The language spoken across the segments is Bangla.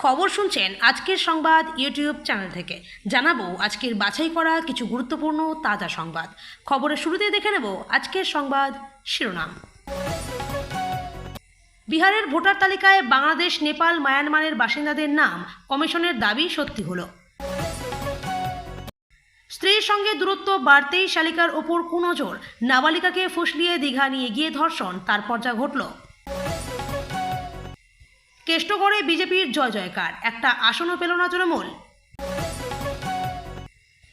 খবর শুনছেন আজকের সংবাদ ইউটিউব চ্যানেল থেকে। জানাবো আজকের বাছাই করা কিছু গুরুত্বপূর্ণ তাজা সংবাদ। খবরের শুরুতে দেখে নেব আজকের সংবাদ শিরোনাম। বিহারের ভোটার তালিকায় বাংলাদেশ, নেপাল, মায়ানমারের বাসিন্দাদের নাম, কমিশনের দাবি সত্যি হলো। স্ত্রীর সঙ্গে দূরত্ব বাড়তেই শালিকার ওপর কুনজর, নাবালিকাকে ফুসলিয়ে দীঘা নিয়ে গিয়ে ধর্ষণ, তারপর যা ঘটল। কেষ্টগড়ে বিজেপির জয় জয়কার, একটা আসনও পেল না তৃণমূল।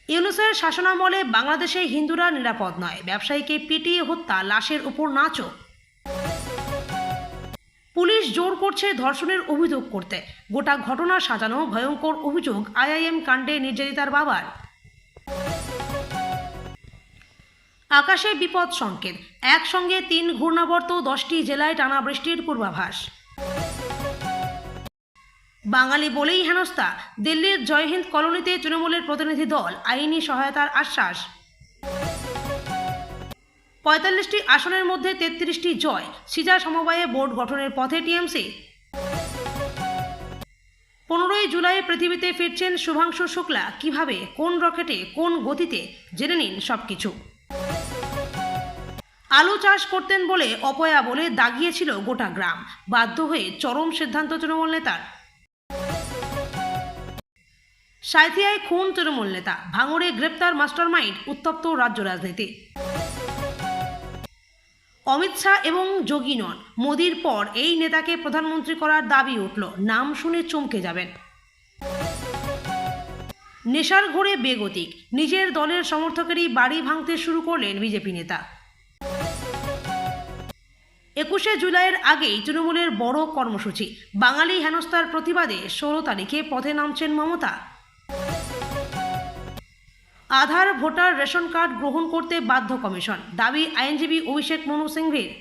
ইউনূসের শাসনামলে বাংলাদেশে হিন্দুরা নিরাপদ নয়, ব্যবসায়ীকে পিটিয়ে হত্যা, লাশের উপর নাচো। পুলিশ জোর করছে ধর্ষণের অভিযোগ করতে, গোটা ঘটনা সাজানো, ভয়ঙ্কর অভিযোগ আইআইএম কাণ্ডে নির্যাতিতার বাবার। আকাশে বিপদ সংকেত, একসঙ্গে 3 ঘূর্ণাবর্ত, 10টি জেলায় টানা বৃষ্টির পূর্বাভাস। বাঙালি বলেই হেনস্থা, দিল্লির জয়হিন্দ কলোনিতে তৃণমূলের প্রতিনিধি দল, আইনি সহায়তার আশ্বাস। 45টি আসনের মধ্যে 33টি জয়, সিজা সমবায়ে বোর্ড গঠনের পথে টিএমসি। 15ই জুলাই পৃথিবীতে ফিরছেন শুভাংশু শুক্লা, কিভাবে, কোন রকেটে, কোন গতিতে, জেনে নিন সবকিছু। আলু চাষ করতেন বলে অপয়া বলে দাগিয়েছিল গোটা গ্রাম, বাধ্য হয়ে চরম সিদ্ধান্ত তৃণমূল নেতার। সাঁইথিয়ায় খুন তৃণমূল নেতা, ভাঙড়ে গ্রেপ্তার মাস্টারমাইন্ড, উত্তপ্ত রাজ্য রাজনীতি। অমিত শাহ এবং যোগী নন, মোদির পর এই নেতাকে প্রধানমন্ত্রী করার দাবি উঠল, নাম শুনে চমকে যাবেন। নেশার ঘোরে বেগতিক, নিজের দলের সমর্থকেরই বাড়ি ভাঙতে শুরু করলেন বিজেপি নেতা। 21শে জুলাইয়ের আগেই তৃণমূলের বড় কর্মসূচি, বাঙালি হেনস্থার প্রতিবাদে 16 তারিখে পথে নামছেন মমতা। আধার ভোটার রেশন কার্ড গ্রহণ করতে বাধ্য কমিশন, দাবি আইনজীবী অভিষেক মনু সিংভির।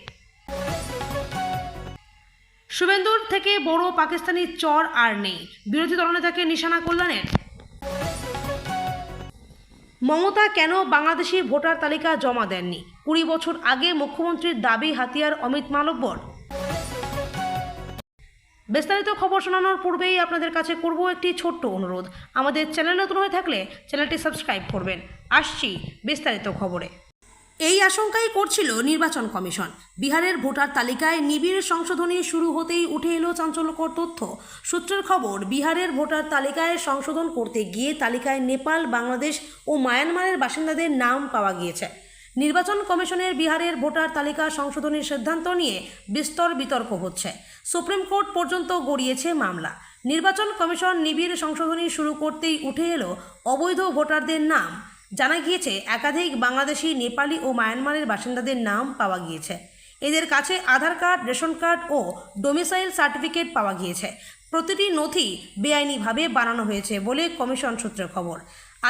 শুভেন্দুর থেকে বড় পাকিস্তানি চর আর নেই, বিরোধী দলনেতাকে নিশানা কল্যাণের। মমতা কেন বাংলাদেশি ভোটার তালিকা জমা দেননি, 20 বছর আগে মুখ্যমন্ত্রীর দাবি হাতিয়ার অমিত মালব্যর। বিস্তারিত খবর শোনানোর পূর্বেই আপনাদের কাছে করব একটি ছোট্ট অনুরোধ, আমাদের চ্যানেল নতুন হয়ে থাকলে চ্যানেলটি সাবস্ক্রাইব করবেন। আসছি বিস্তারিত খবরে। এই আশঙ্কাই করছিল নির্বাচন কমিশন। বিহারের ভোটার তালিকায় নিবিড় সংশোধনী শুরু হতেই উঠে এলো চাঞ্চল্যকর তথ্য। সূত্রের খবর, বিহারের ভোটার তালিকায় সংশোধন করতে গিয়ে তালিকায় নেপাল, বাংলাদেশ ও মায়ানমারের বাসিন্দাদের নাম পাওয়া গিয়েছে। নির্বাচন কমিশনের বিহারের ভোটার তালিকা সংশোধনের সিদ্ধান্ত নিয়ে বিস্তর বিতর্ক হচ্ছে। সুপ্রিম কোর্ট পর্যন্ত গড়িয়েছে মামলা। নির্বাচন কমিশন নিবিড় সংশোধনী শুরু করতেই উঠে এলো অবৈধ ভোটারদের নাম। জানা গিয়েছে একাধিক বাংলাদেশি, নেপালি ও মায়ানমারের বাসিন্দাদের নাম পাওয়া গিয়েছে। এদের কাছে আধার কার্ড, রেশন কার্ড ও ডোমিসাইল সার্টিফিকেট পাওয়া গিয়েছে। প্রতিটি নথি বেআইনিভাবে বানানো হয়েছে বলে কমিশন সূত্রের খবর।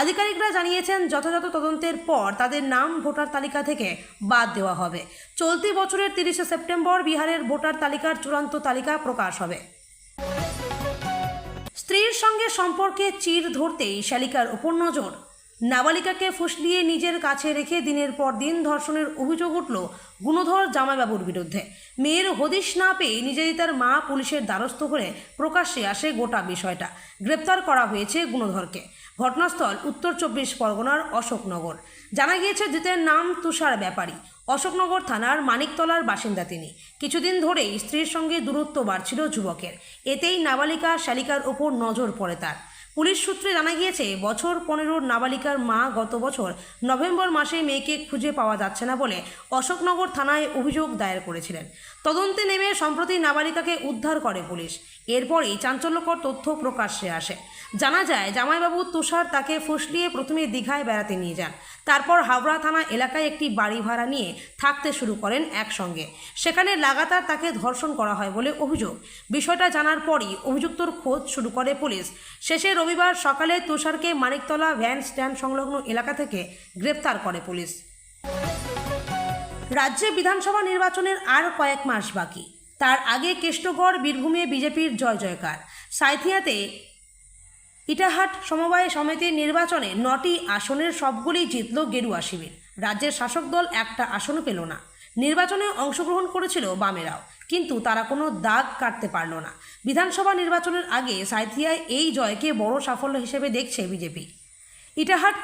আধিকারিকরা জানিয়েছেন, যথাযথ তদন্তের পর তাদের নাম ভোটার তালিকা থেকে বাদ দেওয়া হবে। চলতি বছরের 30শে সেপ্টেম্বর বিহারের ভোটার তালিকার চূড়ান্ত তালিকা প্রকাশ হবে। স্ত্রীর সঙ্গে সম্পর্কে চির ধরতেই শালিকার উপর নজর, নাবালিকাকে ফুসলিয়ে নিজের কাছে রেখে দিনের পর দিন ধর্ষণের অভিযোগ উঠল গুণধর জামাইবাবুর বিরুদ্ধে। মেয়ের হদিশ না পেয়ে নির্যাতিতার মা পুলিশের দ্বারস্থ হলে প্রকাশ্যে আসে গোটা বিষয়টা। গ্রেপ্তার করা হয়েছে গুণধরকে। ঘটনাস্থল উত্তর 24 পরগনার অশোকনগর। জানা গিয়েছে ধৃতের নাম তুষার ব্যাপারী, অশোকনগর থানার মানিকতলার বাসিন্দা তিনি। কিছুদিন ধরেই স্ত্রীর সঙ্গে দূরত্ব বাড়ছিল যুবকের, এতেই নাবালিকা শালিকার ওপর নজর পড়ে তার। পুলিশ সূত্রে জানা গিয়েছে, বছর 15 নাবালিকার মা গত বছর নভেম্বর মাসে মেয়েকে খুঁজে পাওয়া যাচ্ছে না বলে অশোকনগর থানায় অভিযোগ দায়ের করেছিলেন। তদন্তে নেমে সম্প্রতি নাবালিকাকে উদ্ধার করে পুলিশ। এরপরই চাঞ্চল্যকর তথ্য প্রকাশ্যে আসে। জানা যায়, জামাইবাবু তুষার তাকে ফুসলিয়ে প্রথমে দীঘায় বেড়াতে নিয়ে যান, তারপর হাওড়া থানা এলাকায় একটি বাড়ি ভাড়া নিয়ে থাকতে শুরু করেন একসঙ্গে। সেখানে লাগাতার তাকে ধর্ষণ করা হয় বলে অভিযোগ। বিষয়টা জানার পরই অভিযুক্তর খোঁজ শুরু করে পুলিশ। শেষে রবিবার সকালে তুষারকে মানিকতলা ভ্যান স্ট্যান্ড সংলগ্ন এলাকা থেকে গ্রেপ্তার করে পুলিশ। রাজ্যে বিধানসভা নির্বাচনের আর কয়েক মাস বাকি, তার আগে কেষ্টগড় বীরভূমে বিজেপির জয় জয়কার। সাঁইথিয়াতে ইটাহাট সমবায় সমিতির নির্বাচনে 9টি আসনের সবগুলি জিতল গেরুয়া শিবির। রাজ্যের শাসক দল একটা আসনও পেল না। নির্বাচনে অংশগ্রহণ করেছিল বামেরাও, কিন্তু তারা কোনো দাগ কাটতে পারল না। বিধানসভা নির্বাচনের আগে সাঁইথিয়ায় এই জয়কে বড় সাফল্য হিসেবে দেখছে বিজেপি। ইটাহাট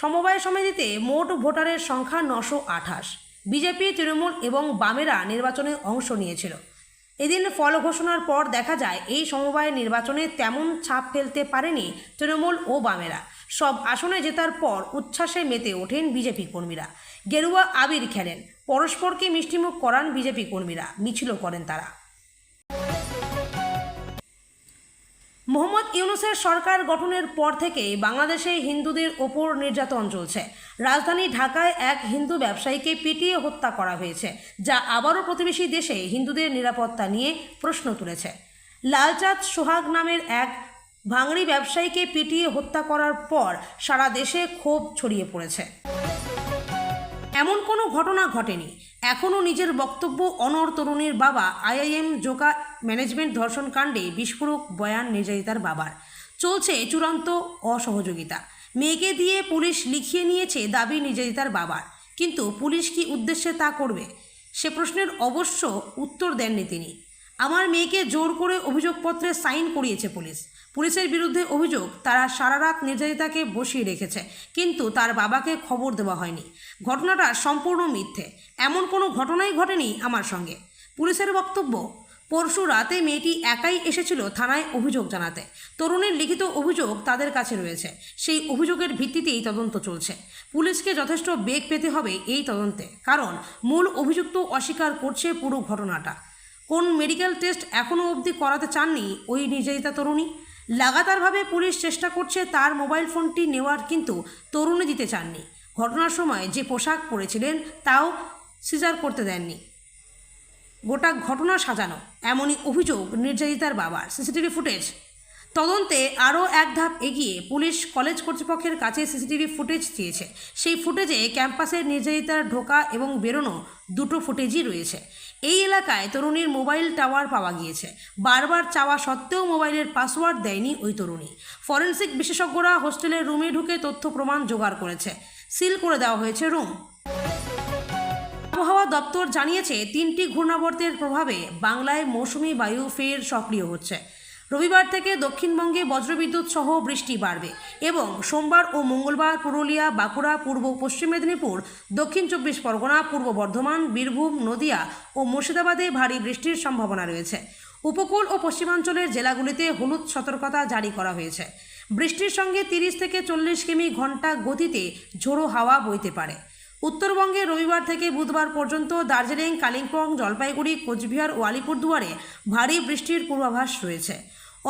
সমবায় সমিতিতে মোট ভোটারের সংখ্যা 928। বিজেপি, তৃণমূল এবং বামেরা নির্বাচনে অংশ নিয়েছিল। এদিন ফল ঘোষণার পর দেখা যায় এই সমবায় নির্বাচনে তেমন ছাপ ফেলতে পারেনি তৃণমূল ও বামেরা। সব আসনে জেতার পর উচ্ছ্বাসে মেতে ওঠেন বিজেপি কর্মীরা। গেরুয়া আবির খেলেন, পরস্পরকে মিষ্টিমুখ করান বিজেপি কর্মীরা, মিছিলও করেন তারা। মোহাম্মদ ইউনূসের সরকার গঠনের পর থেকেই বাংলাদেশে হিন্দুদের ওপর নির্যাতন চলছে। রাজধানী ঢাকায় এক হিন্দু ব্যবসায়ীকে পিটিয়ে হত্যা করা হয়েছে, যা আবারও প্রতিবেশী দেশে হিন্দুদের নিরাপত্তা নিয়ে প্রশ্ন তুলেছে। লালচাঁদ সোহাগ নামের এক ভাঙড়ি ব্যবসায়ীকে পিটিয়ে হত্যা করার পর সারা দেশে ক্ষোভ ছড়িয়ে পড়েছে। এমন কোনো ঘটনা ঘটেনি। এখনও নিজের বক্তব্য অনড় তরুণীর বাবা IIM জোকা ম্যানেজমেন্ট ধর্ষণ কাণ্ডে বিস্ফোরক বয়ান নির্যাতিতার বাবার। চলছে চূড়ান্ত অসহযোগিতা। মেয়েকে দিয়ে পুলিশ লিখিয়ে নিয়েছে দাবি নির্যাতিতার বাবার, কিন্তু পুলিশ কি উদ্দেশ্যে তা করবে সে প্রশ্নের অবশ্য উত্তর দেননি তিনি। আমার মেয়েকে জোর করে অভিযোগপত্রে সাইন করিয়েছে পুলিশ। পুলিশের বিরুদ্ধে অভিযোগ তারা সারা রাত নির্যাতিতাকে বসিয়ে রেখেছে, কিন্তু তার বাবাকে খবর দেওয়া হয়নি। ঘটনাটা সম্পূর্ণ মিথ্যে, এমন কোনো ঘটনাই ঘটেনি আমার সঙ্গে। পুলিশের বক্তব্য, পরশু রাতে মেয়েটি একাই এসেছিল থানায় অভিযোগ জানাতে। তরুণীর লিখিত অভিযোগ তাদের কাছে রয়েছে, সেই অভিযোগের ভিত্তিতেই তদন্ত চলছে। পুলিশকে যথেষ্ট বেগ পেতে হবে এই তদন্তে, কারণ মূল অভিযুক্ত অস্বীকার করছে পুরো ঘটনাটা। কোন মেডিকেল টেস্ট এখনও অবধি করাতে চাননি ওই নির্যাতিতা তরুণী। লাগাতারভাবে পুলিশ চেষ্টা করছে তার মোবাইল ফোনটি নেওয়ার, কিন্তু তরুণী দিতে চাননি। ঘটনার সময় যে পোশাক পরেছিলেন তাও সিজার করতে দেননি। গোটা ঘটনা সাজানো, এমনই অভিযোগ নির্যাতিতার বাবার। সিসিটিভি ফুটেজ তদন্তে আরও এক ধাপ এগিয়ে পুলিশ কলেজ কর্তৃপক্ষের কাছে সিসিটিভি ফুটেজ চেয়েছে। সেই ফুটেজে ক্যাম্পাসের নির্যাতিতার ঢোকা এবং বেরোনো দুটো ফুটেজই রয়েছে। এই এলাকায় তরুণীর মোবাইল টাওয়ার পাওয়া গিয়েছে। বারবার চাওয়া সত্ত্বেও মোবাইলের পাসওয়ার্ড দেয়নি ওই তরুণী। ফরেনসিক বিশেষজ্ঞরা হোস্টেলের রুমে ঢুকে তথ্য প্রমাণ জোগাড় করেছে। সিল করে দেওয়া হয়েছে রুম। আবহাওয়া দপ্তর জানিয়েছে 3টি ঘূর্ণাবর্তের প্রভাবে বাংলায় মৌসুমি বায়ু ফের সক্রিয় হচ্ছে। রবিবার থেকে দক্ষিণবঙ্গে বজ্রবিদ্যুৎ সহ বৃষ্টি বাড়বে এবং সোমবার ও মঙ্গলবার পুরুলিয়া, বাঁকুড়া, পূর্ব পশ্চিম মেদিনীপুর, দক্ষিণ 24 পরগনা, পূর্ব বর্ধমান, বীরভূম, নদিয়া ও মুর্শিদাবাদে ভারী বৃষ্টির সম্ভাবনা রয়েছে। উপকূল ও পশ্চিমাঞ্চলের জেলাগুলিতে হলুদ সতর্কতা জারি করা হয়েছে। বৃষ্টির সঙ্গে 30 থেকে 40 কিমি ঘন্টা গতিতে ঝোড়ো হাওয়া বইতে পারে। উত্তরবঙ্গে রবিবার থেকে বুধবার পর্যন্ত দার্জিলিং, কালিম্পং, জলপাইগুড়ি, কোচবিহার ও আলিপুরদুয়ারে ভারী বৃষ্টির পূর্বাভাস রয়েছে।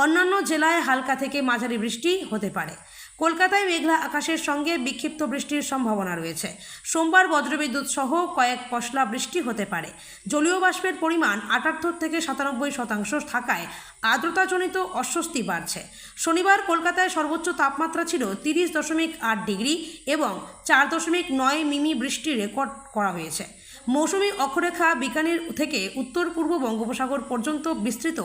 অন্যান্য জেলায় হালকা থেকে মাঝারি বৃষ্টি হতে পারে। কলকাতায় মেঘলা আকাশের সঙ্গে বিক্ষিপ্ত বৃষ্টির সম্ভাবনা রয়েছে। সোমবার বজ্রবিদ্যুৎ সহ কয়েক পশলা বৃষ্টি হতে পারে। জলীয় বাষ্পের পরিমাণ 78 থেকে 97% থাকায় আর্দ্রতাজনিত অস্বস্তি বাড়ছে। শনিবার কলকাতায় সর্বোচ্চ তাপমাত্রা ছিল 30.8 ডিগ্রি এবং 4.9 মিমি বৃষ্টি রেকর্ড করা হয়েছে। মৌসুমি অক্ষরেখা বিকানির থেকে উত্তর পূর্ব বঙ্গোপসাগর পর্যন্ত বিস্তৃত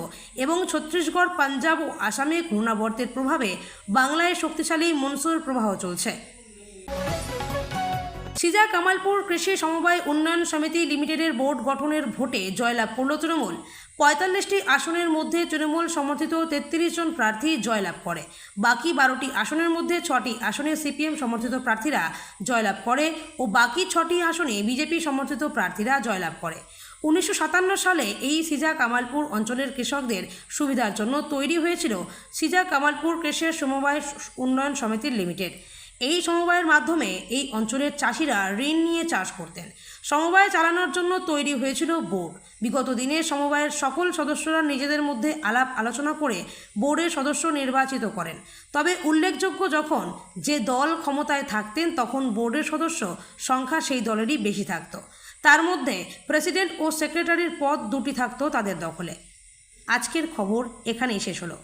এবং ছত্তিশগড়, পাঞ্জাব ও আসামে ঘূর্ণাবর্তের প্রভাবে বাংলায় শক্তিশালী মনসুন প্রবাহ চলছে। সিজা কামালপুর কৃষি সমবায় উন্নয়ন সমিতি লিমিটেডের বোর্ড গঠনের ভোটে জয়লাভ করল তৃণমূল। 45টি আসনের মধ্যে তৃণমূল সমর্থিত 33 জন প্রার্থী জয়লাভ করে। বাকি 12টি আসনের মধ্যে 6টি আসনে CPM সমর্থিত প্রার্থীরা জয়লাভ করে ও বাকি 6টি আসনে বিজেপি সমর্থিত প্রার্থীরা জয়লাভ করে। 1957 সালে এই সিজা কামালপুর অঞ্চলের কৃষকদের সুবিধার জন্য তৈরি হয়েছিল সিজা কামালপুর কৃষি সমবায় উন্নয়ন সমিতি লিমিটেড। এই সমবায়ের মাধ্যমে এই অঞ্চলের চাষিরা ঋণ নিয়ে চাষ করতেন। সমবায় চালানোর জন্য তৈরি হয়েছিল বোর্ড। বিগত দিনে সমবায়ের সকল সদস্যরা নিজেদের মধ্যে আলাপ আলোচনা করে বোর্ডের সদস্য নির্বাচিত করেন। তবে উল্লেখযোগ্য, যখন যে দল ক্ষমতায় থাকতেন তখন বোর্ডের সদস্য সংখ্যা সেই দলেরই বেশি থাকত। তার মধ্যে প্রেসিডেন্ট ও সেক্রেটারির পদ দুটি থাকত তাদের দখলে। আজকের খবর এখানেই শেষ হলো।